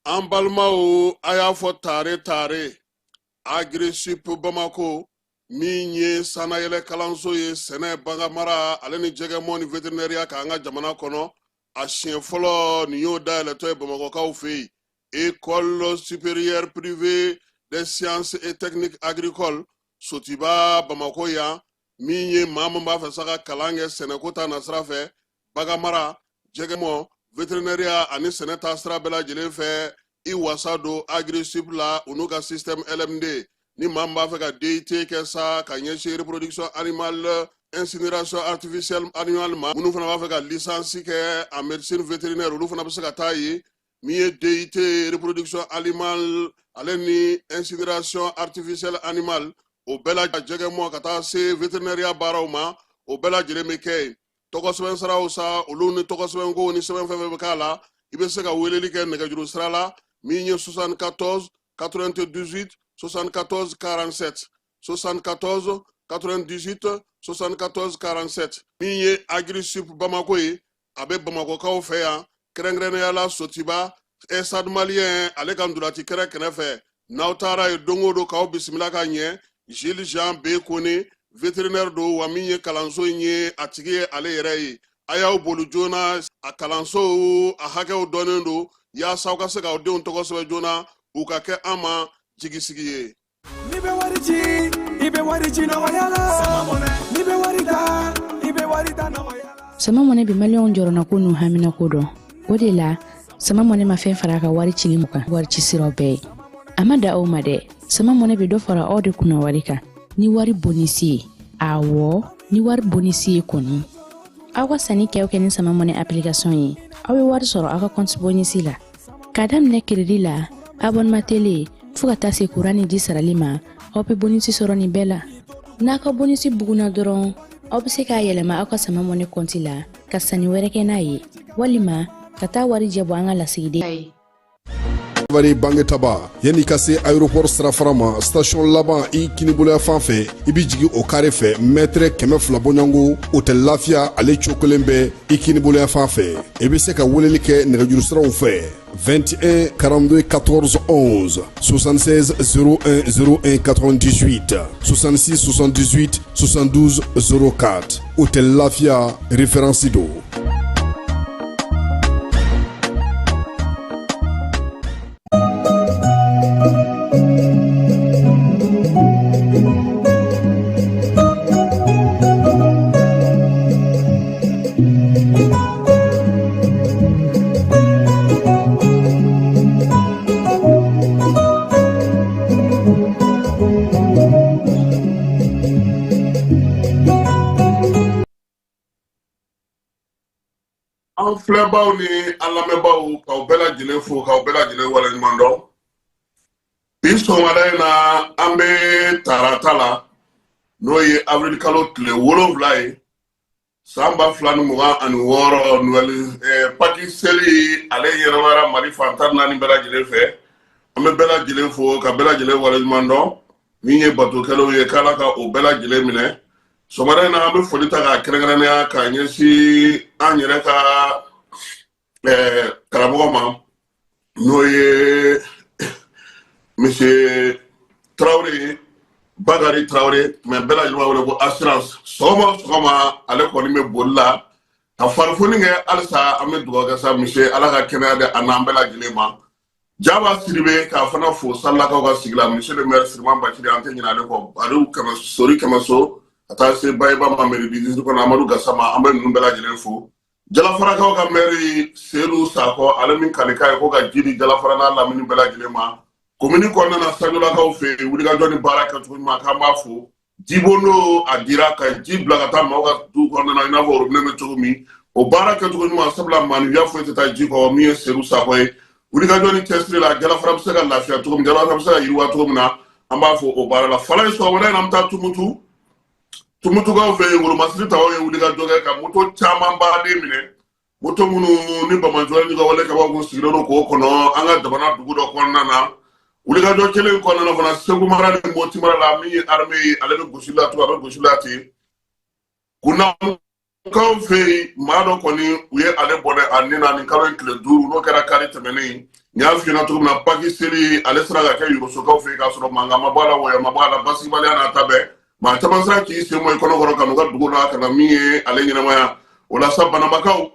An balimaw a y'a fɔ tare Agri-Sup Bamako min ye sanayɛlɛ kalanso ye sɛnɛ baganmara ale ni jɛgɛmɔ ni vétérinaire k'an ka jamana kɔnɔ a siɲɛ fɔlɔ nin y'o dayɛlɛtɔ ye Bamakɔkaw fɛ yen École supérieure privée des sciences et techniques agricoles Sotiba Bamako yan min ye maa min b'a fɛ sa ka kalan kɛ sɛnɛko ta nasira fɛ baganmara jɛgɛmɔ vétérinaire ani sɛnɛ ta sira bɛɛ lajɛlen fɛ i wasa don Agri-Sup la u n'u ka système LMD ni maa min b'a fɛ ka DIT kɛ sa ka ɲɛsin reproduction animale incinération artificielle animale ma minnu fana b'a fɛ ka licence kɛ en médecine vétérinaire olu fana bɛ se ka taa yen min ye DIT reproduction animale ale ni incinération artificielle animale o bɛɛ la jɛgɛmɔ ka taa se vétérinaire baaraw ma o bɛɛ lajɛlen bɛ kɛ yen tɔgɔsɛbɛn siraw sa olu ni tɔgɔsɛbɛnko ni sɛbɛn fɛn fɛn bɛ k'a la i bɛ se ka weleli kɛ nɛgɛjuru sira la min ye 74 98 74 47 74 98 74 47 min ye Agri-Sup Bamako ye a bɛ Bamakɔkaw fɛ yan kɛrɛnkɛrɛnnenya la Sotiba Stade Malien ale ka ndolati kɛrɛ kɛrɛfɛ n'aw taara ye don o don k'aw bisimila ka ɲɛ Jules Jean B Kone vétérinaire do wa min ye kalanso in ye a tigi ye ale yɛrɛ ye a y'aw boli joona a kalanso a hakɛw dɔnnen do yaasa aw ka se k'aw denw tɔgɔ sɛbɛn joona u ka kɛ an ma jigisigi ye. Ni bɛ wari ci i bɛ wari ci nɔgɔya la ni bɛ wari ta i bɛ wari ta nɔgɔya la. Sama mɔnɛ bi maliyɛnw jɔrɔna ko n'u hamina ko dɔn o de la sama mɔnɛ ma fɛn fara a ka wari cili mu kan wari ci siraw bɛɛ ye a ma da aw ma dɛ sama mɔnɛ bi dɔ fara aw de kunna wari kan ni wari bonisi ye awɔ ni wari bonisi ye kɔni aw ka sanni kɛ ni sama mɔnɛ application ye aw bɛ wari sɔrɔ aw ka compte bonisi la k'a daminɛ crédit la abonnement télé fo ka taa se courant ni ji sarali ma aw bɛ bonisi sɔrɔ nin bɛɛ la n'a ka bonisi buguna dɔrɔn aw bɛ se k'a yɛlɛma aw ka sama mɔnɛ compte la ka sanni wɛrɛ kɛ n'a ye walima ka taa wari jɛ bɔ an ka lasigiden Vari Bangetaba yani ka se aéroport sirafara ma station laban i kiniboloya fan fɛ i bi jigi o carré fɛ mètre 200 bɔɲango hôtel Lafiya ale cokolen bɛ i kiniboloya fan fɛ i bi se ka weleli kɛ nɛgɛjuru siraw fɛ 21 42 14 11 76 01 01 98 66 78 72 04 hôtel Lafiya référence do. An filɛbaw ni an lamɛnbaw k'aw bɛɛ lajɛlen fo k'aw bɛɛ lajɛlen waleɲuman dɔn bi sɔgɔmada in na an bɛ tarata la n'o ye avril kalo tile 7 ye san 2026 nouvelle Pâques seli ale yɛlɛmara Mali fan 14 bɛɛ lajɛlen fɛ an bɛ bɛɛ lajɛlen fo ka bɛɛ lajɛlen waleɲuman dɔn min ye batokɛlaw ye k'Ala ka o bɛɛ lajɛlen minɛ sɔgɔmada in na an bɛ foli ta k'a kɛrɛnkɛrɛnnenya k'a ɲɛsin an yɛrɛ ka karamɔgɔ ma n'o ye monsieur Traoré Bakari Traoré mais bɛɛ lajɛlen b'a wele ko assurance sɔgɔma ale kɔni bɛ boli la ka farifoni kɛ halisa an bɛ dugawu kɛ sa monsieur Ala ka kɛnɛya di a n'an bɛɛ lajɛlen ma Jaba Sidibe k'a fana fo Salakaw ka sigi la monsieur le maire Siriman Bachiri an tɛ ɲinɛ ale kɔ Aliou Sori Kɛmɛso ka taa se Bayiba Mamadi Bidisi kɔnɔ Amadou Gassama an bɛ ninnu bɛɛ lajɛlen fo Jalafarakaw ka maire Seydou Sakɔ ale min kalika ye ko ka ji di Jalafara n'a lamini bɛɛ lajɛlen ma commune kɔnɔna na Sanjolakaw fɛ wulikajɔ ni baara kɛcogo ɲuman k'an b'a fo jibondo a dira ka ji bila ka taa maaw ka du kɔnɔna na i n'a fɔ robinet bɛ cogo min o baara kɛcogo ɲuman sabula maanifiya foyi tɛ taa ji kɔ min ye Seydou Sakɔ ye wulikajɔ ni cɛsiri la Jalafara bɛ se ka lafiya cogo min Jalafara bɛ se ka yiriwa cogo min na an b'a fo o baara la fala ye sɔgɔmada in na an bɛ taa Tumutukaw fɛ yen Wolomasiri taw ye wulikajɔ kɛ ka moto caman baden minɛ moto minnu ni Bamanjɔli ka wale kaba kun sigilen don k'o kɔnɔ an ka jamana dugu dɔ kɔnɔna na wulikajɔ kelen kɔnɔna fana Segu mara ni Moti mara la min ye armée ye ale bɛ gosi la to a bɛ gosi la ten Kunnamɔgɔkaw fɛ yen maa dɔ kɔni u ye ale bɔnɛ a nin na nin kalo in tile 5 n'o kɛra kari tɛmɛnen nya fi na to na pakisiri alesra ga kay yuruso ka fe ka soro manga mabala waya mabala basi bale na tabe ma taban sra ki se mo ikono goro kanu ga dugula kana miye ale nyina maya wala sabana bakaw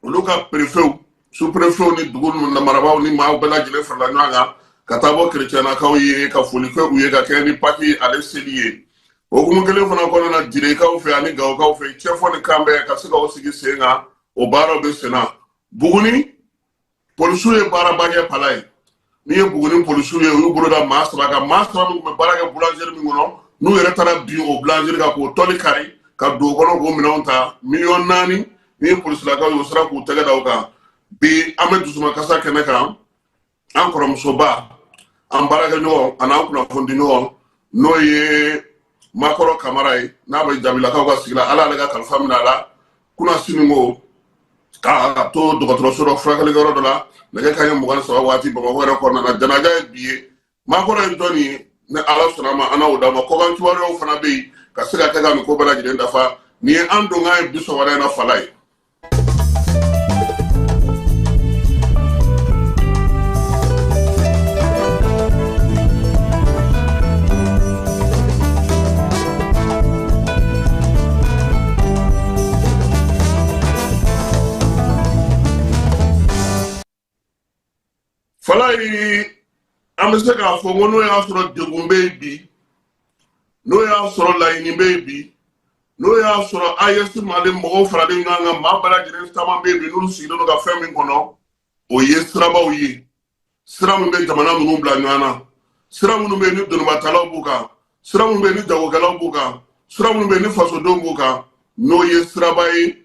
uluka prefeu sous prefeu ni dugul na marabaw ni ma bala jile fra la nyanga katabo chrétiena ka uye ka fuli ko uye ka keni paki aleseliye ogumu kele fana ko na dire ka fe ani ga ka fe chefo ni kambe ka siga osigi senga o baro be sena buguni polisuye bara bagé palay ni buguni polisuye yu buroda masra mu me bara ga boulanger mi ngono nu yere tara bi o boulanger ga ko toli kari ka do gono go minonta million nani ni polisu la ka yo sra ku taga dawka bi amadou suma kasa keneka encore musoba ambara ga no ana ku na fondi no ye makoro kamarai na ba jabila ka ga sigla ala ga kalfa minala kuna sinimo ka to dogotro soro frakale goro dola daga kayan mugan sawa wati ba ko ko na janaja biye makoro ndoni na ala sunama ana oda ma ko ban tuwaro fana be ka siga ta ga ko bala gidan dafa ni ando ngai biso wala na falai falai amese ka fo ngono ya soro degumbe bi no ya soro laini baby no ya soro ayesi male mo fara de nganga mabala jere tama baby no sido no ga femi kono o yesra ba o yi sira mun be jamana mun bla ngana sira mun be ni donu batala buka sira mun be ni jago gala buka sira mun be ni faso do buka no yesra ba yi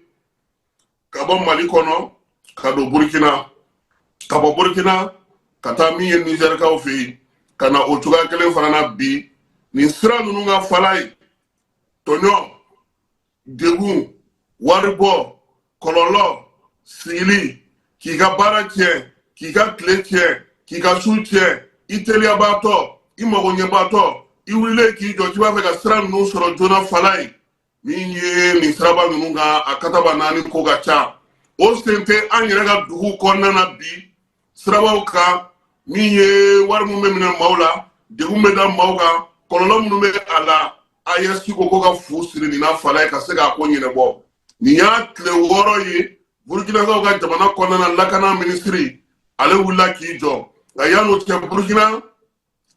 ka bon mali kono ka do burkina ka bo burkina kata mi ye Niger ka ofi kana o tuga kelen farana bi ni sira nunu nga falai tonyo degun waribo kololo sili ki ga baratie ki ga kletie ki ga sutie itelia bato imogonye bato iwile ki jo ti ba fe ga sira nunu soro jona falai ni sira ba nunu nga akata banani ko ga cha o sente anyere ga dugu konna na bi sira ba ka mi ye war mu memina maula de gumme da mauga kololo mu me ala ayesi ko ko ga fusiri ni na fala ka se ga ko nyine bo ni ya tle woro yi burkina ga jamana konna na lakana ministry ale wula ki jo ga ya no te burkina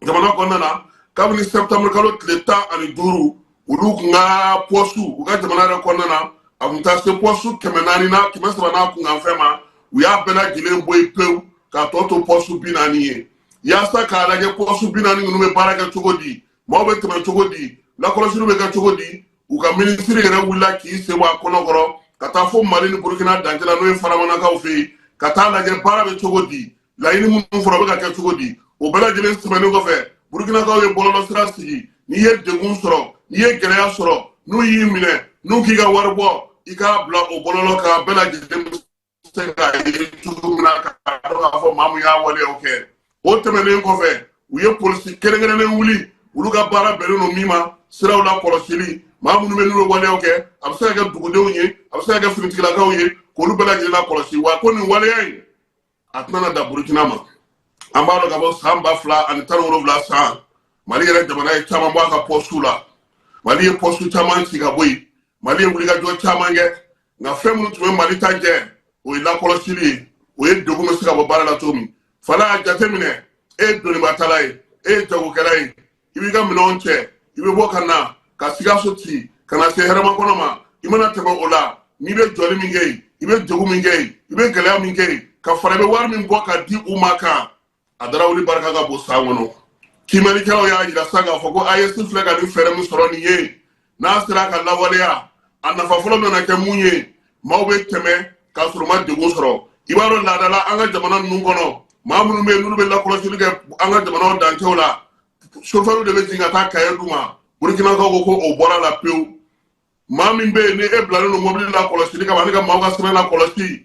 jamana konna na kabni septembre kalo tleta ani duru ulu nga posu ga jamana ra konna na amunta se posu kemenani na kimesra na ku nga fema uya bela gile boy peu ka toto posu binani ya sa ka la ge posu binani no me baraka chogodi mo be tuma chogodi la ko suru be ka chogodi u ka ministry re wula ki se wa kono goro ka ta fo mali ni burkina danjela no faramana ka ofi ka ta la ge para be chogodi la ini mu foro be ka chogodi o bela jele semene go fe burkina ka we bololo strasi ni ye degun soro ni ye geleya soro no yi mine no ki ga warbo ika bla o bololo ka bela jele senga tuguna ka do mamu ya wale oke o temene ko fe uye police kerengene wuli uluga bara bere no mima sira ula korosili mamu no menu wale oke absa ga dugude unye absa ga finitila ka unye ko lu bala jela korosi wa ko ni wale ay atnana da burkina ma ambalo ga bo samba fla an tanworo fla sa mali yere jamana e chama mwa ka postula mali e postu chama ntiga boy mali e wuliga jo chama nge na femu tuwe mali tanje o ila kolosili o e dogu mesika bo bara la tomi fala jatemine e doni batalai e jago kelai ibiga minonche ibe bokana ka siga soti kana se herama konoma imana tebe ola ni be joli mingei ibe jogu mingei ibe gelea mingei ka farabe war min boka di umaka adara wuli baraka ga bo sangono kimani kawo ya jira saga foko ayesi flega ni fere mu soro ni ye na sira ka lawaleya anafa folo na ke munye mawbe teme ka suruma de go soro ibaro la dala anga jamana nun kono mamunu me nuru be la ko sulu ge anga jamana dan tewla chauffeur de bezinga ta kaye duma burkina ko o bora la peu mami be ne e blano no mobile la ko sulu ka baniga mawga sene la ko sulu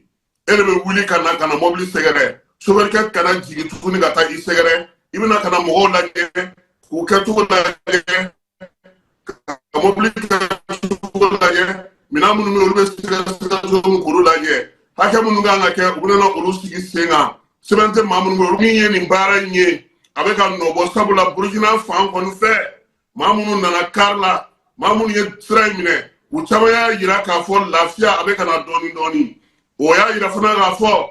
ele be wuli kana mobile segere chauffeur ket kana jigi tukuni ga ta i segere ibina kana mo la ge ku ketu la ge mobile la ge mina munu me ulbe segere so kuru la ge hake munu ga ke ubuna no ulu sigi senga sɛbɛnte mamungo min ye nin baara in ye a bɛ ka nɔbɔ sabula Burkina fan kɔni fɛ maa minnu nana kari la maa minnu ye sira in minɛ u caman y'a yira k'a fɔ lafiya a bɛ ka na dɔɔni dɔɔni o y'a yira fana k'a fɔ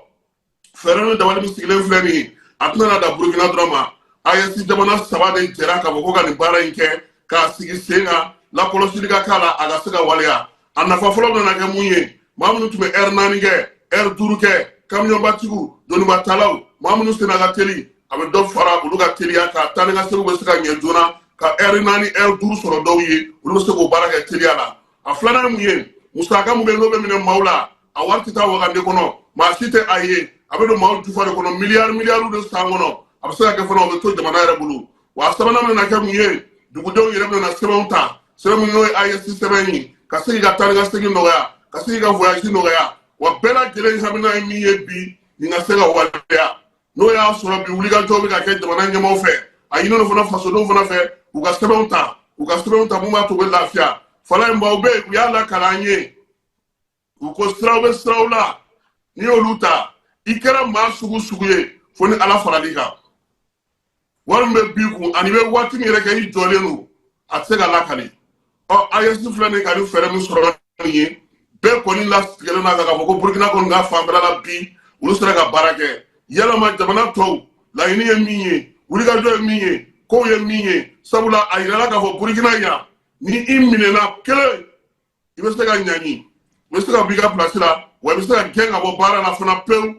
fɛɛrɛ ni dabali min sigilen filɛ nin ye a tɛna na da Burkina dɔrɔn ma AES jamana 3 de jɛra k'a fɔ ko ka nin baara in kɛ k'a sigi sen kan lakɔlɔsili ka k'a la a ka se ka waleya a nafa fɔlɔ bɛna kɛ mun ye maa minnu tun bɛ heure 4 kɛ heure 5 kɛ kamiyɔnbatigiw donibatalaw maa minnu senna ka teli a bɛ dɔ fara olu ka teliya ka taa ni ka seginw bɛ se ka ɲɛ joona ka heure 4 heure 5 sɔrɔ dɔw ye olu bɛ se k'o baara kɛ teliya la a filanan mun ye musaka mun bɛ n'o bɛ minɛ maaw la a wari tɛ taa wagande kɔnɔ maa si tɛ a ye a bɛ don maaw jufa de kɔnɔ miliyariw de san kɔnɔ a bɛ se ka kɛ fana o bɛ to jamana yɛrɛ bolo wa a sabanan bɛna kɛ mun ye dugudenw yɛrɛ bɛna sɛbɛnw ta sɛbɛn min n'o ye AES sɛbɛn ye ka se k'i ka taa ni ka segin nɔgɔya ka se k'i ka voyage nɔgɔya wa bɛɛ lajɛlen hamina ye min ye bi nin ka se ka waleya n'o y'a sɔrɔ bi wulikajɔ bɛ ka kɛ jamana ɲɛmaaw fɛ a ɲininen fana fasodenw fana fɛ u ka sɛbɛnw ta mun b'a to u bɛ lafiya fala in baw bɛ yen u y'a lakalan an ye u ko siraw bɛ siraw la n'i y'olu ta i kɛra maa sugu sugu ye fo ni ala faral'i kan wari min bɛ b'i kun ani bɛ waati min yɛrɛ kɛ i jɔlen don a tɛ se ka lakali AES filɛ nin ka nin fɛɛrɛ min sɔrɔ nin ye bɛɛ kɔni lasigɛlen n'a kan k'a fɔ ko Burkina kɔni ka fanfɛla la bi olu sera ka baara kɛ yalama jamana tɔw laɲini ye min ye wulikajɔ ye min ye kow ye min ye sabula a yirala k'a fɔ Burkina yan ni i minɛna kelen i bɛ se ka ɲaŋi i bɛ se ka b'i ka place la wa i bɛ se ka gɛn ka bɔ baara la fana pewu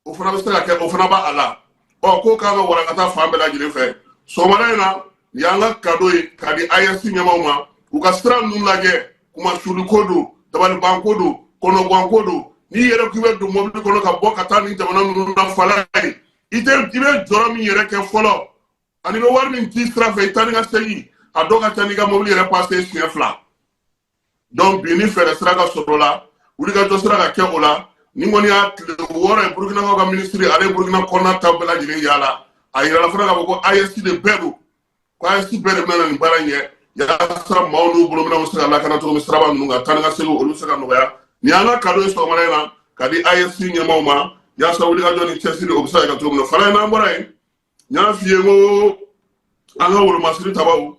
o fana bɛ se ka kɛ o fana b'a la k'o k'an ka walankata fan bɛɛ lajɛlen fɛ sɔgɔmada in na nin y'an ka kado ye k'a di AES ɲɛmaaw ma u ka sira ninnu lajɛ kumasuli ko don dabaliban ko don kɔnɔguwan ko don n'i yɛrɛ k'i bɛ don mobili kɔnɔ ka bɔ ka taa ni jamana ninnu na fala ye i bɛ jɔyɔrɔ min yɛrɛ kɛ fɔlɔ ani bɛ wari min ci sira fɛ i taa ni ka segin a dɔw ka ca n'i ka mobili yɛrɛ passe siɲɛ 2 donc bi ni fɛɛrɛ sira ka sɔrɔ la wulikajɔ sira ka kɛ o la ni kɔni y'a tile 6 ye Burkinakaw ka ministre ale Burkina kɔnɔna ta bɛɛ lajɛlen yala a yirala fana k'a fɔ ko AES de bɛɛ don ko AES bɛɛ de bɛna nin baara in kɛ yaasa maaw n'u bolo minɛnw bɛ se ka lakana cogo min siraba ninnu ka taa ni ka segin olu bɛ se ka nɔgɔya nin y'an ka kado ye sɔgɔmada in na ka di AES ɲɛmaaw ma yaasa wulikajɔ ni cɛsiri o bɛ se ka kɛ cogo min na fana n'an bɔra yen n y'a f'i ye ko an ka wolomasiri tabaw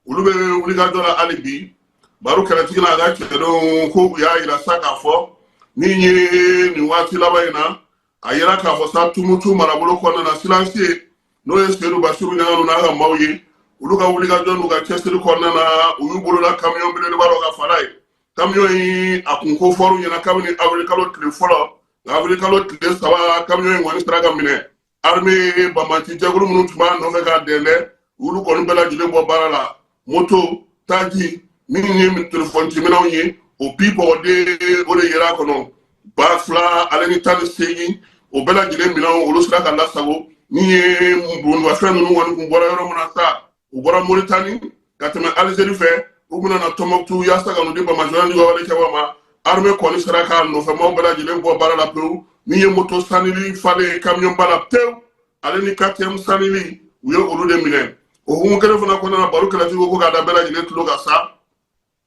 olu bɛ wulikajɔ la hali bi baro kɛlɛtigi n'a ka cɛdenw ko u y'a yira sa k'a fɔ min ye nin waati laban in na a yira k'a fɔ sa Tumutu marabolo kɔnɔna na silansi ye n'o ye Seydou Bassirou Ɲaganu n'a ka maaw ye olu ka wulikajɔ n'u ka cɛsiri kɔnɔna na u y'u bolola kamiyɔn belebeleba dɔ ka fara ye kamiyɔn in a kun ko fɔr'u ɲɛna kabini avril kalo tile fɔlɔ nka avril kalo tile 3 kamiyɔn in kɔni sera ka minɛ armée banbati jɛkulu minnu tun b'a nɔfɛ k'a dɛndɛ olu kɔni bɛɛ lajɛlen bɔ baara la moto taji minnu ye telefɔni minɛnw ye o bi bɔgɔden o de yera a kɔnɔ 2,000 ale ni 18 o bɛɛ lajɛlen minɛnw olu sera ka lasago min ye bolifɛn ninnu kɔni kun bɔra yɔrɔ min na sa u bɔra Moritani ka tɛmɛ Algérie fɛ u bɛna na Tɔnbɔkutu yaasa ka n'u di Bamajɔya ni wawale ma armée kɔni sera k'a nɔfɛmaw bɛɛ lajɛlen bɔ baara la pewu min ye moto sanili falen kamiyɔn ba la pewu ale ni 4e sanili u ye olu de minɛ o hukumu kelen fana kɔnɔna na baro kɛlɛtigi ko k'a da bɛɛ lajɛlen tulo ka sa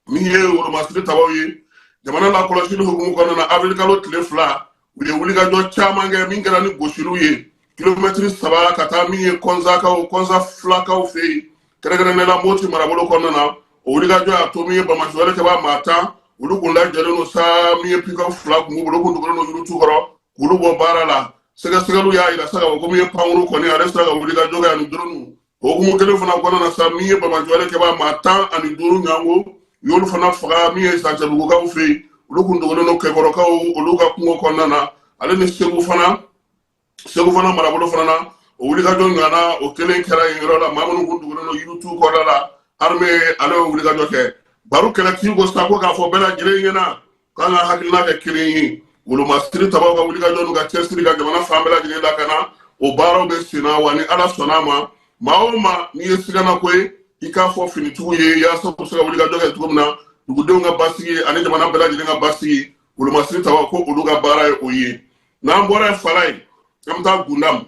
min ye wolomasiri tabaw ye jamana lakɔlɔsili hukumu kɔnɔna na avril kalo tile 2 u ye wulikajɔ caman kɛ min kɛra ni gosiliw ye kilomɛtiri 3 ka taa min ye kɔnza filakaw fɛ yen kɛrɛnkɛrɛnnenya la Moti marabolo kɔnɔna na o wulikajɔ y'a to min ye Bamajɔya kɛba maa 10 olu kun lajɛlen don sa min ye pick-up 2 kun b'u bolo kun dogolen don Yurutu kɔrɔ k'olu bɔ baara la sɛgɛsɛgɛliw y'a yira sa k'a fɔ ko min ye pankuru kɔni ale sera ka wulikajɔ kɛ ani drone o hukumu kelen fana kɔnɔna na sa min ye Bamajɔya kɛba maa 15 ɲango u y'olu fana faga min ye Santiabugukaw fɛ yen olu kun dogolen don Kɛkɔrɔkaw olu ka kungo kɔnɔna na ale ni Segu fana marabolo fana na o wulikajɔ ɲɔgɔnna o kelen kɛra yen yɔrɔ la maa minnu kun dogolen don Yurutu kɔda la armée ale ye wulikajɔ kɛ baro kɛlɛtigi ko sa ko k'a fɔ bɛɛ lajɛlen ɲɛna k'an ka hakilina kɛ kelen ye wolomasiri tabaw ka wulikajɔ n'u ka cɛsiri ka jamana fan bɛɛ lajɛlen lakana o baaraw bɛ sen na wa ni ala sɔnna a ma maa o maa n'i ye sigana ko ye i k'a fɔ finitigiw ye yaasa u bɛ se ka wulikajɔ kɛ cogo min na dugudenw ka basigi ani jamana bɛɛ lajɛlen ka basigi wolomasiri tabaw ko olu ka baara ye o ye n'an bɔra yen fala ye an bɛ taa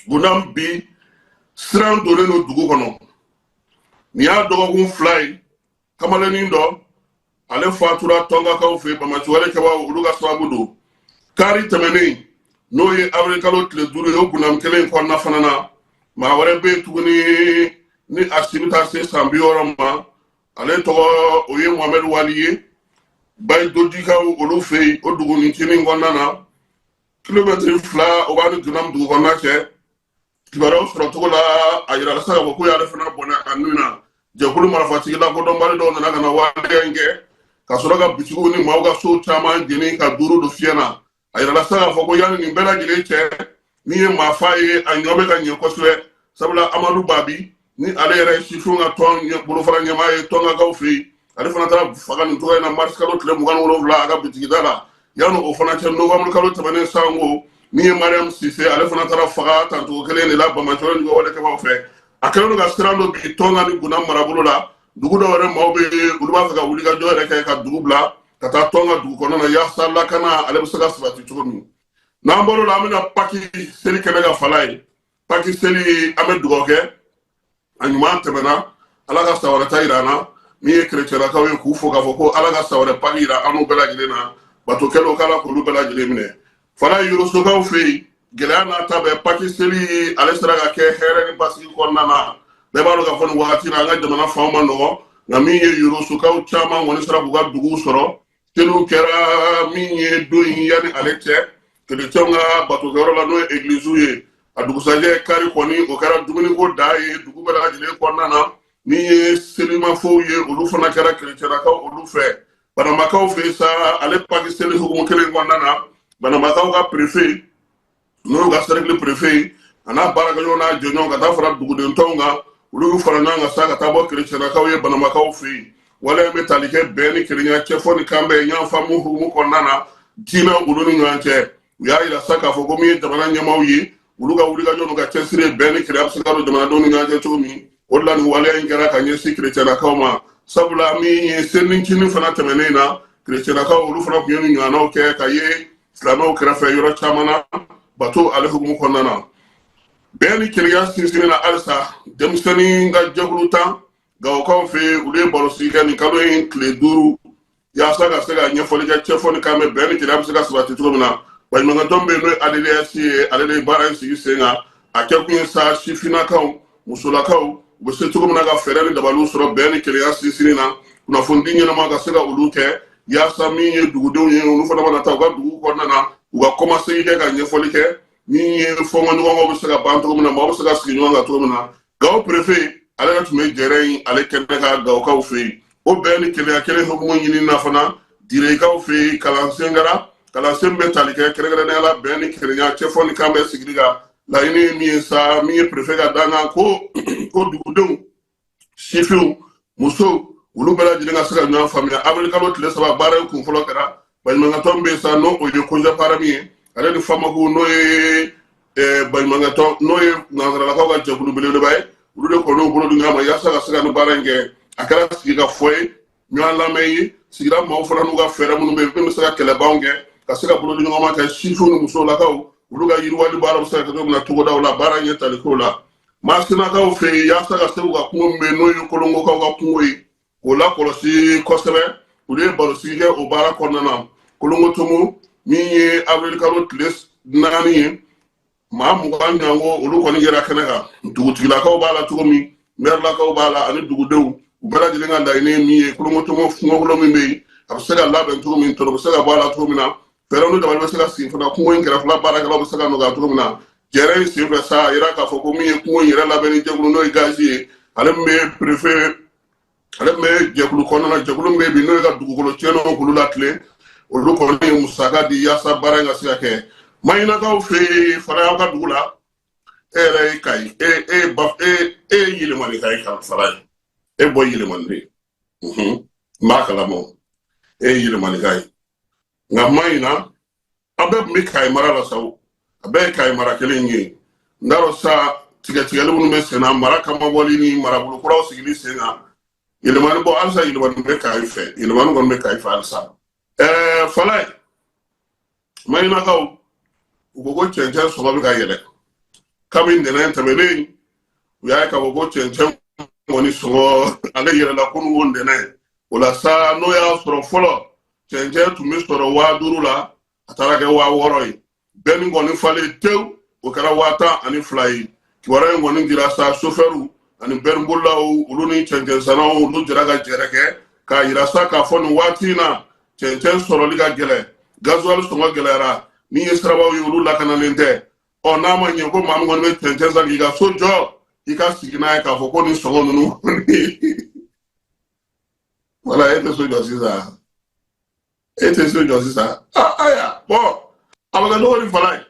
Gundam bi siran donnen don dugu kɔnɔ nin y'a dɔgɔkun 2 ye kamalennin dɔ ale fatura Tɔngakaw fɛ Bamajɔya kɛba olu ka sababu don kari tɛmɛnen n'o ye avril kalo tile 5 ye gunam kelen kɔnɔna fana na maa wɛrɛ bɛ tuguni ni a si bɛ taa se san 60 ma ale tɔgɔ o ye Mohamed Wali ye bayi dojikaw olu fɛ yen o dugu ni kinin kɔnɔna na kilomɛtiri 2 o b'a ni Dunam dugu kɔnɔna cɛ kibaruyaw sɔrɔ cogo la a yira la sa ka fɔ ko y'ale fana bɔnɛ a nun na jɛkulu marifatigi la kodɔnbali dɔw nana ka na waleya in kɛ ka sɔrɔ ka bitigiw ni maaw ka so caman jeni ka duuru don fiɲɛ na a yira la sa ka fɔ ko yanni nin bɛɛ lajɛlen cɛ min ye maa fa ye a ɲɔ bɛ ka ɲɛ kosɛbɛ sabula Amadu Babi ni ale yɛrɛ sifinw ka tɔn bolofara ɲɛmaa ye tɔnkakaw fɛ yen ale fana taara faga nin cogo in na mars kalo tile 27 a ka bitigida la yanni o fana cɛ novembre kalo tɛmɛnen sango min ye Mariam Sise ale fana taara faga tancogo kelen de la Bamakɔ ni wale kɛbaw fɛ a kɛlen don ka siran dɔ bi tɔnka ni Gunam marabolo la dugu dɔw yɛrɛ maaw bɛ olu b'a fɛ ka wuli ka jɔ yɛrɛ kɛ ka dugu bila ka taa tɔnka dugu kɔnɔna na yaasa lakana ale bɛ se ka sabati cogo min n'an bɔr'o la an bɛna Paki seli kɛnɛ ka fala ye Paki seli an bɛ dugawu kɛ a ɲuman tɛmɛna ala ka san wɛrɛ ta yira an na min ye kerecɛnakaw ye k'u fo k'a fɔ ko ala ka san wɛrɛ Paki yira an n'u bɛɛ lajɛlen na batokɛlaw k'ala k'olu bɛɛ lajɛlen minɛ fana Yorosokaw fɛ yen gɛlɛya n'a ta bɛɛ Paki seli ale sera ka kɛ hɛrɛ ni basigi kɔnɔna na bɛɛ b'a dɔn k'a fɔ nin wagati la an ka jamana fanw ma nɔgɔ nka min ye Yorosokaw caman kɔni sera k'u ka duguw sɔrɔ seliw kɛra min ye don in yanni ale cɛ kerecɛnw ka batokɛyɔrɔ la n'o ye egiliziw ye a dugusajɛ kari kɔni o kɛra dumuniko da ye dugu bɛɛ lajɛlen kɔnɔna na min ye selimafɔw ye olu fana kɛra kerecɛnakaw olu fɛ banamakaw fɛ sa ale Paki seli hukumu kelen kɔnɔna na banamakaw ka prefe n'o ka cercle prefe a n'a baarakɛɲɔgɔn n'a jɛɲɔgɔn ka taa fara dugudentɔnw kan olu y'u fara ɲɔgɔn kan sa ka taa bɔ kerecɛnakaw ye banamakaw fɛ yen wala bɛ tali kɛ bɛn ni kelenya cɛ fɔ ni kanbɛn ɲɔgɔnfaamu hukumu kɔnɔna na diinɛ olu ni ɲɔgɔn cɛ u y'a yira sa k'a fɔ ko min ye jamana ɲɛmaaw ye olu ka wulikajɔ n'u ka cɛsiri bɛn ni kelenya bɛ se ka don jamanadenw ni ɲɔgɔn cɛ cogo min o de la nin waleya in kɛra ka ɲɛsin kerecɛnakaw ma sabula min ye selinicinin fana tɛmɛnen na kerecɛnakaw olu fana tun ye nin ɲɔgɔnnaw kɛ ka ye silamɛw kɛrɛfɛ yɔrɔ caman na bato ale hukumu kɔnɔna na bɛn ni kelenya sinsinni na halisa denmisɛnnin ka jɛkulu 10 Gawokaw fɛ olu ye barosigi kɛ nin kalo in tile 5 yaasa ka se ka ɲɛfɔli kɛ cɛfɔ ni kan bɛn ni kelenya bɛ se ka sabati cogo min na baɲumankɛtɔn bɛ yen n'o ye ADDS ye ale de ye baara in sigi sen kan a kɛ kun ye sa sifinnakaw musolakaw u bɛ se cogo min na ka fɛɛrɛ ni dabaliw sɔrɔ bɛn ni kelenya sinsinni na kunnafoni ɲɛnama ka se ka olu kɛ yaasa min ye dugudenw ye olu fana mana taa u ka dugu kɔnɔna na u ka kɔmasegi kɛ ka ɲɛfɔli kɛ min ye fɔnkɔɲɔgɔnw bɛ se ka ban cogo min na maaw bɛ se ka sigi ɲɔgɔn kan cogo min na Gawo prefe ale yɛrɛ tun bɛ jɛrɛ in ale kɛnɛ ka Gawokaw fɛ yen o bɛn ni kelenya kelen hukumu ɲini na fana direkaw fɛ yen kalansen kɛra kalansen bɛ tali kɛ kɛrɛnkɛrɛnnenya la bɛn ni kelenya cɛfɔ ni kan bɛ sigili kan laɲini ye min ye sa min ye prefe ka dankan ko dugudenw sifinw musow olu bɛɛ lajɛlen ka se ka ɲɔgɔn faamuya avril kalo tile 3 baara in kun fɔlɔ kɛra baɲumankɛtɔn bɛ sa n'o ye Kojapara min ye ale ni Famaku n'o ye baɲumankɛtɔn n'o ye nanzaralakaw ka jɛkulu belebeleba ye olu de kɔni bolo dun ma yaasa ka se ka nin baara in kɛ a kɛra sigi ka fɔ ye ɲɔgɔn lamɛn ye sigira maaw fana n'u ka fɛɛrɛ minnu bɛ yen min bɛ se ka kɛlɛbanw kɛ ka se ka bolo di ɲɔgɔn ma kɛ sifinw ni musolakaw olu ka yiriwali baara bɛ se ka kɛ cogo min na togodaw la baara ɲɛ taliko la Masinakaw fɛ yen yaasa ka se u ka kungo min bɛ yen n'o ye Kolongokaw ka kungo ye k'o lakɔlɔsi kosɛbɛ olu ye barosigi kɛ o baara kɔnɔna na Kolongotomo min ye avril kalo tile 4 ye maa 20 ɲɔgɔn olu kɔni yɛrɛ kɛnɛ kan dugutigilakaw b'a la cogo min mɛrilakaw b'a la ani dugudenw u bɛɛ lajɛlen ka laɲini ye min ye Kolongotomo kungokolon min bɛ yen a bɛ se ka labɛn cogo min tɔnɔ bɛ se ka bɔ a la cogo min na fɛɛrɛw ni dabali bɛ se ka sigi fana kungo in kɛrɛfɛla baarakɛlaw bɛ se ka nɔgɔya cogo min na jɛrɛ in senfɛ sa a yira k'a fɔ ko min ye kungo in yɛrɛ labɛn ni jɛkulu n'o ye gazi ye ale min bɛ prefe ale min bɛ jɛkulu kɔnɔna na jɛkulu min bɛ yen bi n'o ye ka dugukolo tiɲɛnw k'olu latilen olu kɔni ye musaka di yaasa baara in ka se ka kɛ Mayinakaw fɛ fara y'aw ka dugu la e yɛrɛ ye Kayi e ye yɛlɛmani Kayi ka fara ye e bɔ yɛlɛmani de n b'a kalama e ye yɛlɛmani Kayi nka Mayina a bɛɛ tun bɛ Kayi mara la sa a bɛɛ ye Kayi mara kelen ye n t'a dɔn sa tigɛtigɛli minnu bɛ sen na mara kamabɔli ni marabolo kuraw sigili sen kan yɛlɛmani bɔ halisa yɛlɛmani bɛ Kayi fɛ yɛlɛmani kɔni bɛ Kayi fɛ halisa Falaye Mayinakaw u ko ko cɛncɛn sɔngɔ bɛ ka yɛlɛ kabini ntɛnɛn tɛmɛnen u y'a ye k'a fɔ ko cɛncɛn kɔni sɔngɔ ale yɛlɛla kununko ntɛnɛn o la sa n'o y'a sɔrɔ fɔlɔ cɛncɛn tun bɛ sɔrɔ 5000 la a taara kɛ 6000 ye bɛɛ ni ngɔni falen tew o kɛra 10,000 ye kibaruya in ngɔni dira sa chauffeur ani bɛribolaw olu ni cɛncɛnsanaw olu jɛra ka jɛrɛ kɛ k'a yira sa k'a fɔ nin waati in na cɛncɛn sɔrɔli ka gɛlɛ gasoil sɔngɔ gɛlɛyara ni ye sirabaw ye olu lakanalen tɛ n'a ma ɲɛ ko maa min kɔni bɛ cɛncɛn san k'i ka so jɔ i ka sigi n'a ye k'a fɔ ko nin sɔngɔ ninnu wala e tɛ so jɔ sisan e tɛ so jɔ sisan aya bɔn a bɛ kɛ cogo ni fala ye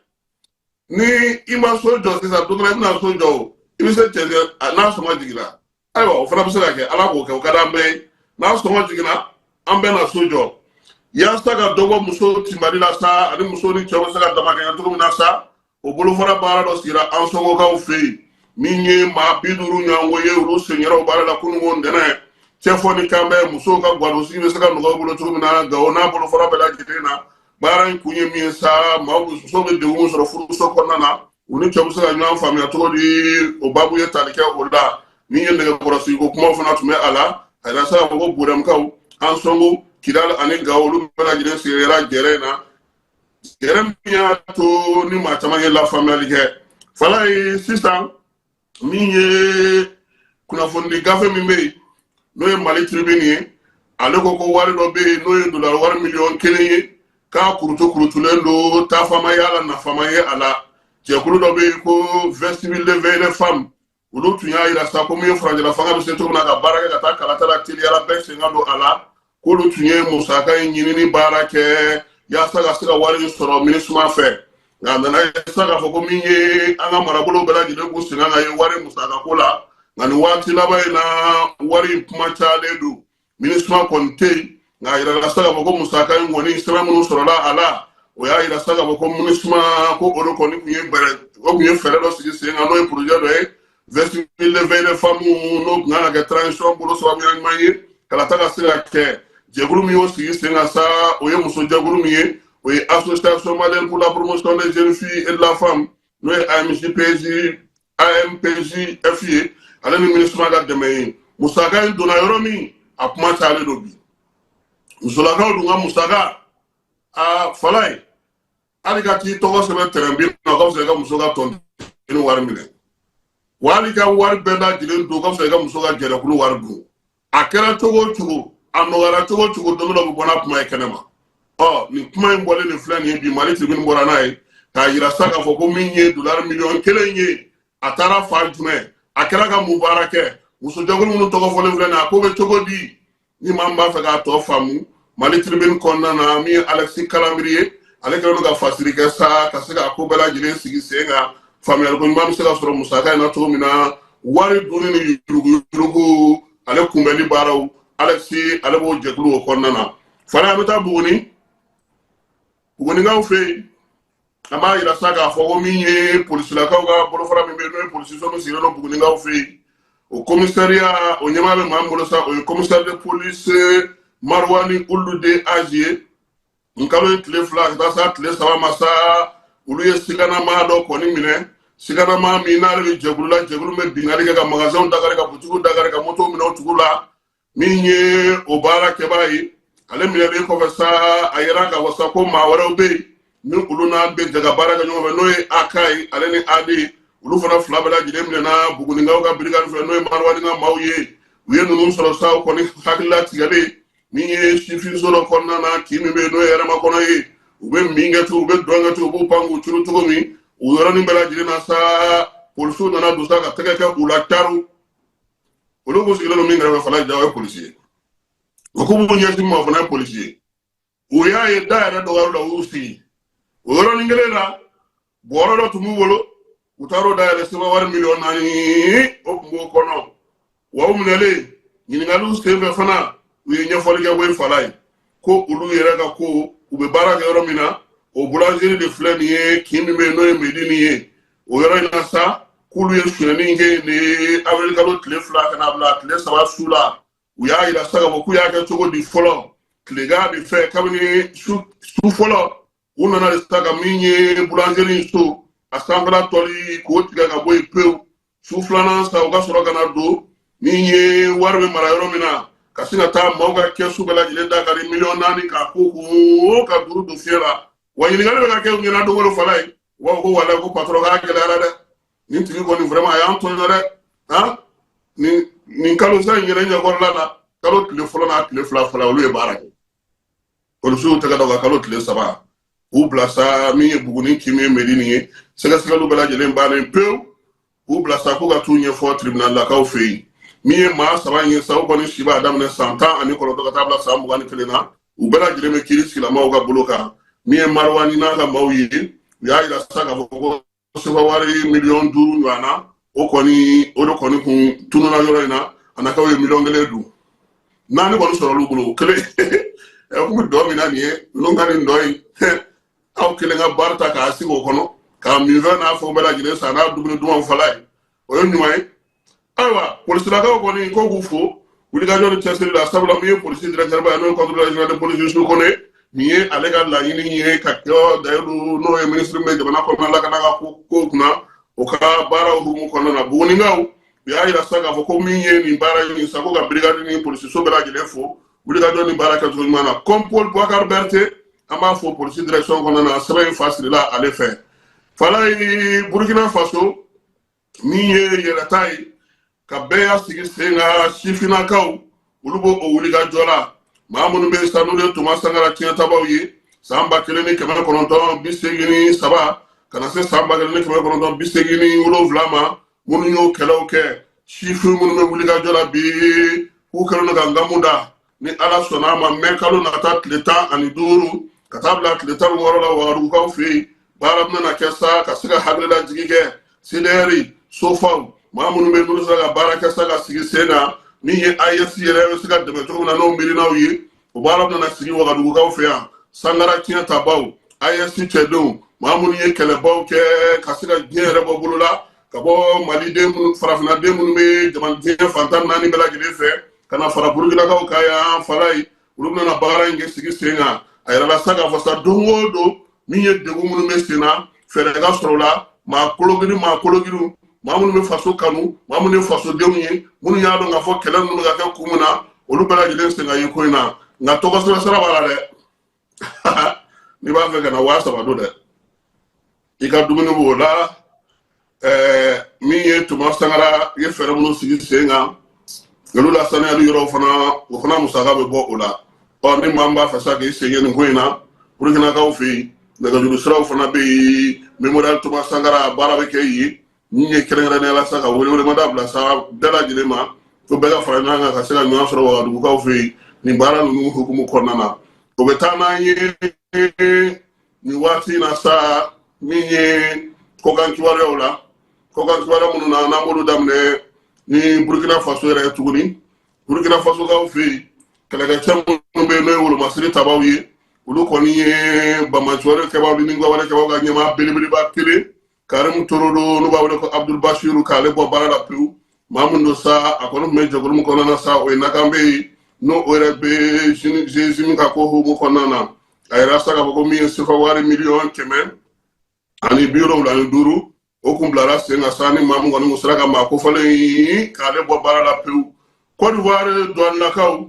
ni i ma so jɔ sisan don dɔ la i bɛna so jɔ o i bɛ se cɛncɛn n'a sɔngɔ jiginna ayiwa o fana bɛ se ka kɛ ala k'o kɛ o ka d'an bɛɛ ye n'a sɔngɔ jiginna an bɛɛ na so jɔ yaasa ka dɔ bɔ muso timali la sa ani muso ni cɛw bɛ se ka damakɛɲɛ cogo min na sa o bolofara baara dɔ sigira an sɔngɔkaw fɛ yen min ye maa 50 ɲɔgɔn ye olu senyɛrɛw baara la kununko ntɛnɛ cɛ fɔ ni kan bɛ musow ka gwadosigi bɛ se ka nɔgɔya u bolo cogo min na gawo n'a bolofara bɛɛ lajɛlen na baara in kun ye min ye sa musow bɛ degun sɔrɔ furuso kɔnɔna na u ni cɛw bɛ se ka ɲɔgɔn faamuya cogo di o baabu ye tali kɛ o la min ye nɛgɛkɔrɔsigi ko kumaw fana tun bɛ a la a yɛrɛ se ka fɔ ko burɛmukaw an sɔngo kidal ani gawo olu bɛɛ lajɛlen sigira gɛrɛ in na gɛrɛ min y'a to ni maa caman ye lafaamuyali kɛ fala ye sisan min ye kunnafoni gafe min bɛ yen n'o ye Mali Tribune ye ale ko ko wari dɔ bɛ yen n'o ye dollar wari miliyɔn 1 ye k'a kurutulen don taafama ye a la nafama ye a la jɛkulu dɔ bɛ yen ko vestibule de veille des femmes olu tun y'a jira sa ko min ye farajɛla fanga bɛ se cogo min na ka baara kɛ ka taa kalata la teliyala bɛɛ sen ka don a la k'olu tun ye musaka in ɲinini baara kɛ yaasa ka se ka wari sɔrɔ MINUSMA fɛ nka a nana ye sa k'a fɔ ko min ye an ka marabolo bɛɛ lajɛlen k'u sen kan ka ye wari musaka ko la nka nin waati laban in na wari kuma cayalen don MINUSMA kɔni tɛ yen nka a yirala sa k'a fɔ ko musaka in kɔni sɛbɛn minnu sɔrɔla a la o y'a yira sa k'a fɔ ko MINUSMA ko olu kɔni tun ye fɛɛrɛ dɔ sigi sen kan n'o ye projet dɔ ye vestibule de veille des femmes n'o tun kan ka kɛ transition bolo sababuya ɲuman ye kalata ka se ka kɛ jɛkulu min y'o sigi sen kan sa o ye muso jɛkulu min ye o ye association malienne pour la promotion des jeunes filles et de la femme n'o ye AMPJF ye ale ni MINUSMA ka dɛmɛ ye musaka in donna yɔrɔ min a kuma cayalen don bi musolakaw dun ka musaka fala ye hali ka t'i tɔgɔ sɛbɛn terrain na o ka fisa i ka muso ka tɔntɔnni wari minɛ wa hali ka wari bɛɛ lajɛlen don o ka fisa i ka muso ka jɛrɛkulu wari dun a kɛra cogo o cogo a nɔgɔyara cogo o cogo don dɔ bɛ bɔ n'a kuma ye kɛnɛma nin kuma in bɔlen nin filɛ nin ye bi Mali Tribune bɔra n'a ye k'a yira sa k'a fɔ ko min ye dollar miliyɔn 1 ye a taara fan jumɛn a kɛra ka mun baara kɛ muso jɛkulu minnu tɔgɔ fɔlen filɛ nin ye a ko bɛ cogo di ni maa min b'a fɛ k'a tɔ faamu Mali Tribune kɔnɔna na min ye Alexis Kalamiri ye ale kɛlen don ka fasiri kɛ sa ka se ka ko bɛɛ lajɛlen sigi sen kan faamuyali ko ɲuman bɛ se ka sɔrɔ musaka in na cogo min na wari dunni ni yuruguyurugu ale kunbɛnni baaraw Alexis ale b'o jɛkulu o kɔnɔna na fana an bɛ taa Bugunikaw fɛ yen an b'a yira sa k'a fɔ ko min ye polisilakaw ka bolofara min bɛ yen n'o ye policisɔn min sigilen don Bugunikaw fɛ yen o commissariat o ɲɛmaa bɛ maa min bolo sa o ye commissaire de police Marwani Ulude Aji ye nkalo ye tile 2 ka taa se tile 3 ma sa olu ye siganama dɔ kɔni minɛ siganama min n'ale bɛ jɛkulu la jɛkulu bɛ bingali kɛ ka magasinw dakari ka butigiw dakari ka moto minɛ o cogo la min ye o baara kɛbaa ye ale minɛlen kɔfɛ sa a yɛrɛ k'a fɔ sa ko maa wɛrɛw bɛ yen ni olu n'an bɛ jɛ ka baara kɛ ɲɔgɔn fɛ n'o ye Akayi ale ni Adi olu fana 2 bɛɛ lajɛlen minɛna Bugunikaw ka brigade fɛ n'o ye Marwani ka maaw ye u ye ninnu sɔrɔ sa o kɔni hakilila tigɛlen min ye sifinso dɔ kɔnɔna na k'i min bɛ yen n'o ye yɛrɛma kɔnɔ ye u bɛ min kɛ ten u bɛ dɔn kɛ ten u b'u pan k'u turu cogo min o yɔrɔnin bɛɛ lajɛlen na sa polisiw nana don sa ka tɛgɛ kɛ u la caru olu kun sigilen don min kɛrɛfɛ fana ja o ye polisi ye o ko b'u ɲɛsin ma o fana ye polisi ye o y'a ye da yɛrɛ dɔgɔyɔrɔ la u y'u sigi o yɔrɔnin kelen na bɔrɔ dɔ tun b'u bolo u taar'o dayɛlɛ sɛbɛn wari miliyɔn 4 o tun b'o kɔnɔ wa o minɛlen ɲininkaliw senfɛ fana u ye ɲɛfɔli kɛ o fala ye ko olu yɛrɛ ka ko u bɛ baara kɛ yɔrɔ min na o boulangerie de filɛ nin ye kin min bɛ yen n'o ye Medini ye o yɔrɔ in na sa k'olu ye sonyɛni kɛ nin avril kalo tile 2 ka na bila tile 3 su la u y'a yira sa k'a fɔ k'u y'a kɛ cogo di fɔlɔ tilegan de fɛ kabini su fɔlɔ u nana de sa ka min ye boulangerie so a sanfɛla tɔli k'o tigɛ ka bɔ yen pewu su 2nan sa u ka sɔrɔ ka na don min ye wari bɛ mara yɔrɔ min na ka sin ka taa maaw ka kɛsu bɛɛ lajɛlen dakari miliyɔn 4 k'a ko ka juru don fiɲɛ la wa ɲininkali bɛ ka kɛ ɲɛna don o fala ye wa ko wala ko patron ka gɛlɛyara dɛ nin tigi kɔni vraiment a y'an tɔɲɔ dɛ han nin kalo sa in yɛrɛ ɲɛkɔrɔla la kalo tile fɔlɔ n'a tile fila fɔlɔ olu ye baara kɛ polisiw tɛgɛ da u ka kalo tile saba k'u bila sa min ye Buguni Kime mairie nin ye sɛgɛsɛgɛliw bɛɛ lajɛlen bannen pewu k'u bila sa k'u ka t'u ɲɛfɔ tribunal lakaw fɛ yen min ye maa saba in ye sa u kɔni si b'a daminɛ san 19 ka taa bila san 21 na u bɛɛ lajɛlen bɛ kiiri sigilamaw ka bolo kan min ye Marouane n'a ka maaw ye u y'a yira sa k'a fɔ ko sɛbɛn wari 5 millions ɲɔgɔn na o de kɔni kun tununa yɔrɔ in na a na k'aw ye 1 million dun naani kɔni sɔrɔlu bolo kelen kun bɛ dɔ min na nin ye ninnu ka nin dɔ in aw kelen ka baara ta k'a sigi o kɔnɔ k'a min fɛn n'a fɛnw bɛɛ lajɛlen san n'a dumuni dumanw fala ye o ye ɲuman ye ayiwa polisilakaw kɔni ko k'u fo wulikajɔ ni cɛsiri la sabula min ye polisi directeur ba ye n'o ye contrôleur général de police Youssou Kone nin ye ale ka laɲini ye ka kɛ Dayiru n'o ye ministre min bɛ jamana kɔnɔna la ka n'a ka kow kunna o ka baaraw hukumu kɔnɔna na Bugunikaw u y'a yira sa k'a fɔ ko min ye nin baara in sa ko ka brigade ni polisiso bɛɛ lajɛlen fo wulikajɔ ni baara kɛcogo ɲuman na comme Paul Boubacar Berté an b'a fɔ polisi direction kɔnɔna na sɛbɛn in fa sirila ale fɛ fala ye Burkina Faso min ye yɛrɛta ye ka bɛɛ y'a sigi sen ka sifinnakaw olu b'o wulikajɔ la maa minnu bɛ sa n'olu ye Tuma Sankara tiɲɛtabaw ye san 1987 ka na se san 1987 ma minnu y'o kɛlɛw kɛ sifin minnu bɛ wulikajɔ la bi k'u kɛlen don ka nkamu da ni Ala sɔnna a ma mɛ kalo nata tile 15 ka taa bila tile 16 la Wagadugukaw fɛ yen baara bɛna kɛ sa ka se ka hakililajigi kɛ CDR sofaw maa minnu bɛ n'olu sera ka baara kɛ sa ka sigi sen kan min ye AES yɛrɛ bɛ se ka dɛmɛ cogo min na n'o miirinaw ye o baara bɛna sigi Wagadugukaw fɛ yan Sankara tiɲɛtabaw AES cɛdenw maa minnu ye kɛlɛbaw kɛ ka se ka diɲɛ yɛrɛ bɔ bolo la ka bɔ Maliden minnu farafinnaden minnu bɛ diɲɛ fantan 4 bɛɛ lajɛlen fɛ ka na fara Burukinakaw ka yan fala ye olu bɛna baara in kɛ sigi sen kan a yɛrɛ la sa k'a fɔ sa don o don min ye degun minnu bɛ sen na fɛɛrɛ ka sɔrɔ la maa kologiri maa minnu bɛ faso kanu maa minnu ye fasodenw ye minnu y'a dɔn k'a fɔ kɛlɛ ninnu bɛ ka kɛ kun min na olu bɛɛ lajɛlen sen ka ye ko in na nka tɔgɔ sɛbɛn sira b'a la dɛ n'i b'a fɛ ka na 3,000 don dɛ i ka dumuni b'o la min ye Tuma Sankara ye fɛɛrɛ minnu sigi sen kan olu la saniyali yɔrɔ o fana musaka bɛ bɔ o la ni maa min b'a fɛ sa k'i sen ye nin ko in na Burukinakaw fɛ yen nɛgɛjuru siraw fana bɛ yen Mémorial Tuma Sankara baara bɛ kɛ yen min ye kɛrɛnkɛrɛnnenya la sa ka welewelemada bila sa bɛɛ lajɛlen ma ko bɛɛ ka fara ɲɔgɔn kan ka se ka ɲɔgɔn sɔrɔ Wagadugukaw fɛ yen nin baara ninnu hukumu kɔnɔna na o bɛ taa n'an ye nin waati in na sa min ye kɔkan kibaruyaw la kɔkan kibaruya minnu na n'an b'olu daminɛ ni Burkina Faso yɛrɛ ye tuguni Burkina Fasokaw fɛ yen kɛlɛkɛcɛ minnu bɛ yen n'o ye Wolomasiri tabaw ye olu kɔni ye Bamajuware kɛbaw ni Ningwawale kɛbaw ka ɲɛmaa belebeleba kelen Karim Torodo n'u b'a wele ko Abdul Bashiru k'ale bɔ baara la pewu maa min don sa a kɔni tun bɛ jɛkulu min kɔnɔna na sa o ye Nakanbe ye n'o o yɛrɛ bɛ GIGIM ka ko hukumu kɔnɔna na a yɛrɛ sa k'a fɔ ko min ye sefa wari 175,000 o kun bilara sen ka sa ni maa min kɔni kun sera ka maa kofɔlen ye k'ale bɔ baara la pewu Côte d'Ivoire douanelakaw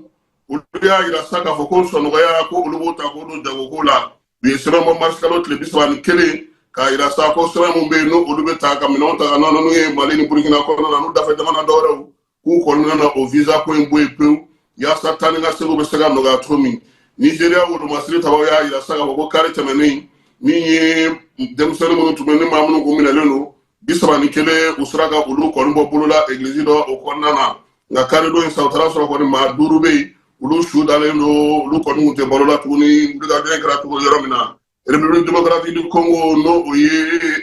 olu y'a yira sa k'a fɔ ko sɔnɔgɔya ko olu b'o ta k'o don jagoko la u ye sɛbɛn bɔ mars kalo tile 31 k'a yira sa ko sɛbɛn mun bɛ yen n'olu bɛ ta ka minɛnw ta ka na n'u ye Mali ni Burkina kɔnɔna na n'u dafɛ jamana dɔ wɛrɛw k'u kɔnɔna na o visa ko in bɔ yen pewu yaasa taa ni ka seginw bɛ se ka nɔgɔya cogo min Nigéria Wolomasiri tabaw y'a yira sa k'a fɔ ko kari tɛmɛnen min ye denmisɛnnin minnu tun bɛ ni maa minnu kun minɛlen don 31 u sera ka olu kɔni bɔ bolo la église dɔ o kɔnɔna na nka kari dɔ in sa u taara sɔrɔ kɔni maa 5 bɛ yen olu su dalen don olu kɔni kun tɛ balo la tuguni brigadier kɛra cogo yɔrɔ min na République démocratique du Congo n'o o ye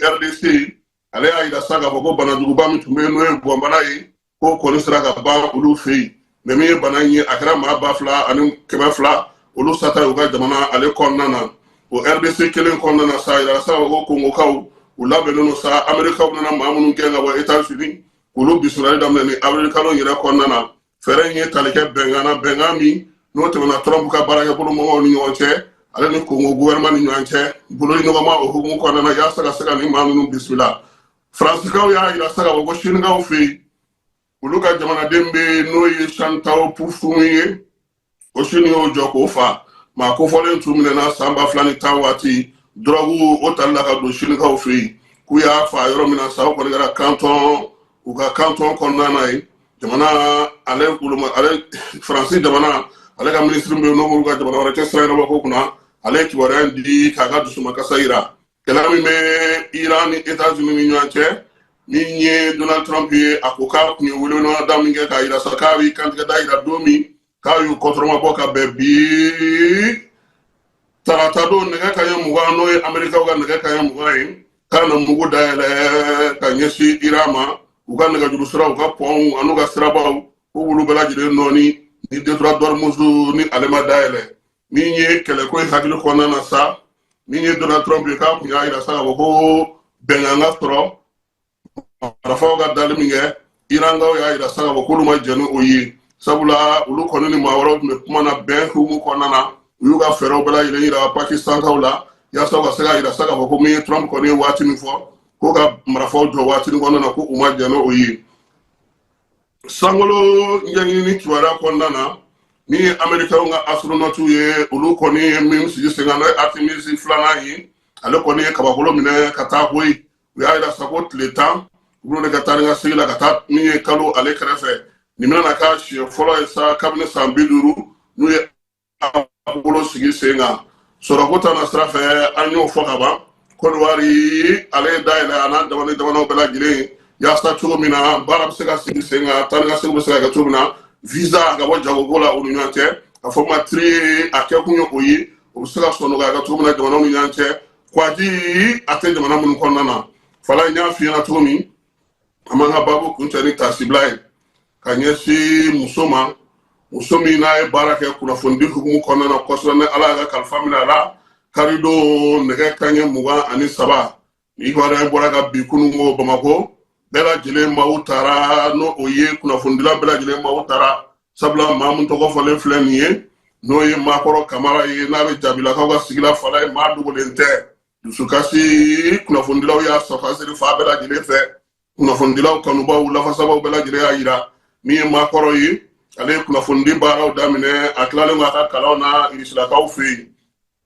RDC ale y'a yira sa k'a fɔ ko banajuguba min tun bɛ yen n'o ye bɔnbana ye k'o kɔni sera ka ban olu fɛ yen mais min ye bana in ye a kɛra maa 2,000 ani 100 olu sata u ka jamana ale kɔnɔna na o RDC kelen kɔnɔna na sa yira sa ko Kongokaw u labɛnnen sa Amerikaw nana maa minnu gɛn ka bɔ États-Unis k'olu bisimilali daminɛ ni Amerikano yɛrɛ kɔnɔna na fɛɛrɛ in ye tali kɛ bɛnkan min n'o tɛmɛna Trump ka baarakɛbolo mɔgɔw ni ɲɔgɔn cɛ ale ni Congo gouvernement ni ɲɔgɔn cɛ bolo ɲɔgɔnma o hukumu kɔnɔna na yaasa ka se ka ni maa ninnu bisimila Faransiikaw y'a yira sa ka fɔ ko Sinikaw fɛ yen olu ka jamanaden bɛ n'o ye Santao Poufoumi ye o Sini y'o jɔ k'o fa maa kofɔlen tun minɛna san 2010 waati drogue o talla ka don shinikaw fɛ yen k'u y'a fa yɔrɔ min na sa o kɔni kɛra canton u ka canton kɔnɔna na ye jamana ale faransi jamana ale ka ministre bɛ yen n'o ka jamana wɛrɛ cɛ sira ɲɛnabɔ ko kunna ale ye kibaruya di k'a ka dusumakasa yira kɛlɛ min bɛ Iran ni États-Unis ni ɲɔgɔn cɛ min ye Donald Trump ye a ko k'a tun ye welewelemada min kɛ k'a yira sa k'a bɛ kantigɛda yira don min k'a y'u kɔtɔrɔmabɔ ka bɛn bi tarata don nɛgɛ kanɲɛ 20 n'o ye Amerikaw ka nɛgɛ kanɲɛ 20 ye k'a na mugu dayɛlɛ ka ɲɛsin Iran ma u ka nɛgɛjuru siraw u ka pɔnw an'u ka sirabaw ko wulu bɛɛ lajɛlen nɔɔni ni Detroit d'Hormuz ni ale ma dayɛlɛ min ye kɛlɛko in hakili kɔnɔna na sa min ye Donald Trump ye k'a kun y'a yira sa k'a fɔ ko bɛnkan ka sɔrɔ marifaw ka dali min kɛ Irankaw y'a yira sa k'a fɔ k'olu ma jɛn ni o ye sabula olu kɔni ni maa wɛrɛw tun bɛ kuma na bɛn hukumu kɔnɔna na u y'u ka fɛɛrɛw bɛɛ lajɛlen yira Pakistankaw la yaasa u ka se k'a yira sa k'a fɔ ko min ye Trump kɔni ye waati min fɔ ko ka marifaw jɔ waati min kɔnɔna na ko u ma jɛn ni o ye sankolo ɲɛɲini kibaruya kɔnɔna na min ye Amerikaw ka astronɔtiw ye olu kɔni ye min sigi sen kan n'o ye Artemis 2nan ye ale kɔni ye kabakolo minɛ ka taa bɔ yen u y'a yira sa ko tile 10 u bɛna ka taa ni ka segin la ka taa min ye kalo ale kɛrɛfɛ nin bɛna k'a siɲɛ fɔlɔ ye sa kabini san 50 n'u ye Apollo sigi sen kan sɔrɔko ta na sira fɛ an y'o fɔ ka ban Côte d'Ivoire ale ye dayɛlɛ a n'a jamanaw bɛɛ lajɛlen yaasa cogo min na baara bɛ se ka sigi sen kan taa ni ka segin bɛ se ka kɛ cogo min na visa ka bɔ jagoko la u ni ɲɔgɔn cɛ a fɔ ma tri a kɛ kun ye o ye o bɛ se ka sɔn nɔgɔya ka cogo min na jamanaw ni ɲɔgɔn cɛ kwaji a tɛ jamana minnu kɔnɔna na fala n y'a f'i ɲɛna cogo min an b'an ka baabu kuncɛ ni taasibila ye ka ɲɛsin muso ma muso min n'a ye baara kɛ kunnafonidi hukumu kɔnɔna na kosɛbɛ ni ala y'a ka kalifa minɛ a la kari don nɛgɛ kanɲɛ 23 ni kibaruya bɔra ka bi kununko Bamako bɛɛ lajɛlen maaw taara n'o o ye kunnafonidila bɛɛ lajɛlen maaw taara sabula maa min tɔgɔ fɔlen filɛ nin ye n'o ye Maakɔrɔ Kamara ye n'a bɛ Jabilakaw ka sigila fala ye maa dogolen tɛ dusukasi kunnafonidilaw y'a safa siri fa bɛɛ lajɛlen fɛ kunnafonidilaw kanubaw lafasabaw bɛɛ lajɛlen y'a yira min ye Maakɔrɔ ye ale ye kunnafonidi baaraw daminɛ a tilalen don a ka kalanw na Irisilakaw fɛ yen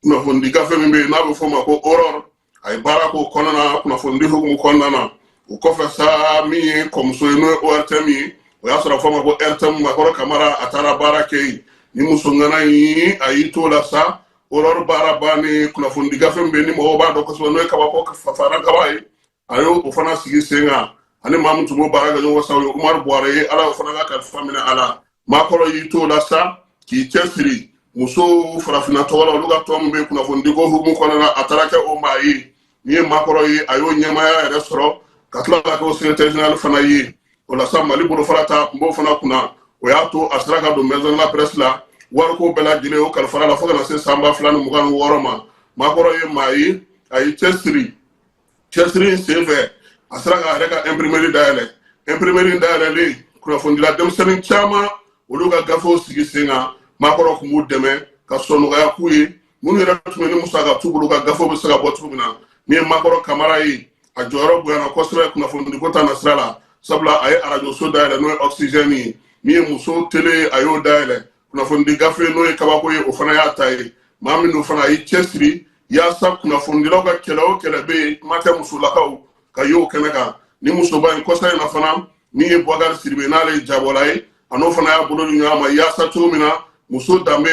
kunnafonidi gafe min bɛ yen n'a bɛ fɔ o ma ko Aurore a ye baara k'o kɔnɔna na kunnafonidi hukumu kɔnɔna na o kɔfɛ sa min ye kɔmuso ye n'o ye ORTM ye o y'a sɔrɔ fɔ ma ko RTM Maakɔrɔ Kamara a taara baara kɛ yen ni muso ŋana in a y'i t'o la sa Aurore baara bannen kunnafonidi gafe min bɛ yen ni mɔgɔw b'a dɔn kosɛbɛ n'o ye kabako Farakaba ye a y'o fana sigi sen kan ani maa min tun b'o baara kɛ ɲɔgɔn sa o ye Umaru Buware ye ala y'o fana ka kalifa minɛ a la Maakɔrɔ y'i t'o la sa k'i cɛsiri muso farafinna tɔgɔ la olu ka tɔn min bɛ kunnafonidiko hukumu kɔnɔna na a taara kɛ o maa ye ni ye Maakɔrɔ ye a y'o ɲɛmaaya yɛrɛ sɔrɔ ka tila ka kɛ o secrétaire général fana ye o la sa Mali bolofara ta kun b'o fana kunna o y'a to a sera ka don maison de la presse la wariko bɛɛ lajɛlen o kalifara la fo ka na se san 2026 ma Maakɔrɔ ye maa ye a ye cɛsiri in senfɛ a sera k'a yɛrɛ ka imprimerie dayɛlɛ imprimerie dayɛlɛlen kunnafonidila denmisɛnnin caman olu ka gafew sigi sen kan Maakɔrɔ kun b'u dɛmɛ ka sɔn nɔgɔya k'u ye minnu yɛrɛ tun bɛ ni musaka t'u bolo ka gafew bɛ se ka bɔ cogo min na ni ye Maakɔrɔ Kamara ye a jɔyɔrɔ bonyana kosɛbɛ kunnafonidiko ta na sira la sabula a ye arajo so dayɛlɛ n'o ye Oxygène ye min ye muso tele a y'o dayɛlɛ kunnafonidi gafe n'o ye kabako ye o fana y'a ta ye maa minnu fana a y'i cɛsiri yaasa kunnafonidilaw ka kɛlɛ o kɛlɛ bɛ yen kuma tɛ musolakaw ka y'o kɛnɛ kan ni musoba in kɔsa in na fana min ye Boubacar Sidibe n'ale ye Jabɔla ye a n'o fana y'a bolo di ɲɔgɔn ma yaasa cogo min na muso danbe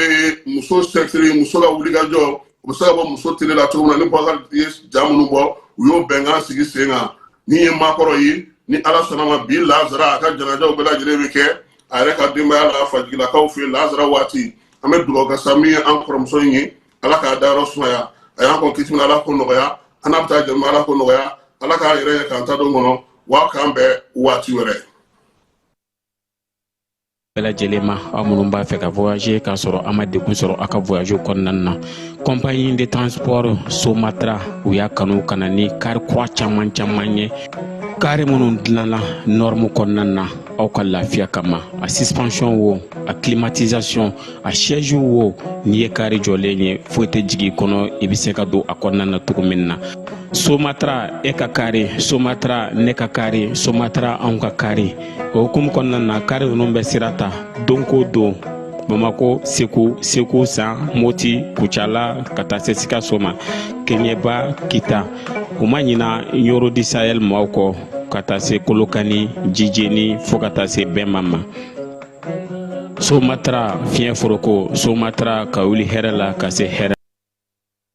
muso sɛgɛsiri muso ka wulikajɔ u bɛ se ka bɔ muso tele la cogo min na ni Boubacar ye ja minnu bɔ u y'o bɛnkan sigi sen kan ni ye Maakɔrɔ ye ni ala sɔnna ma bi Lazara a ka janajaw bɛɛ lajɛlen bɛ kɛ a yɛrɛ ka denbaya la fajigilakaw fɛ Lazara waati an bɛ dugawu kɛ sa min ye an kɔrɔmuso in ye ala k'a dayɔrɔ sumaya a y'an kɔn kiti min ala ko nɔgɔya an n'a bɛ taa jɛnɛma ala ko nɔgɔya ala k'a yɛrɛ ye k'an ta don kɔnɔ wa k'an bɛn waati wɛrɛ. bɛɛ lajɛlen ma aw minnu b'a fɛ ka voyager k'a sɔrɔ a ma degun sɔrɔ a ka voyage kɔnɔna na compagnie de transport Somatra u y'a kanu ka na ni kari kura caman ye kari minnu dilanna norme kɔnɔna na aw ka lafiya kama a suspension wo a climatisation a siège wo n'i ye kari jɔlen ye foyi tɛ jigin kɔnɔ i bɛ se ka don a kɔnɔna na cogo min na Somatra e ka kari Somatra ne ka kari Somatra anw ka kari o hukumu kɔnɔna na kari ninnu bɛ sira ta don ko don Bamako, Sekou San, Moti, Kuchala, ka taa se Sikaso ma, Kenyeba, Kita. U ma ɲina Yoro di Sahel maaw kɔ ka taa se Kolokani, Jijeni fo ka taa se Bɛnba ma. Somatra fiɲɛ foroko, Somatra ka wuli hɛrɛ la ka se hɛrɛ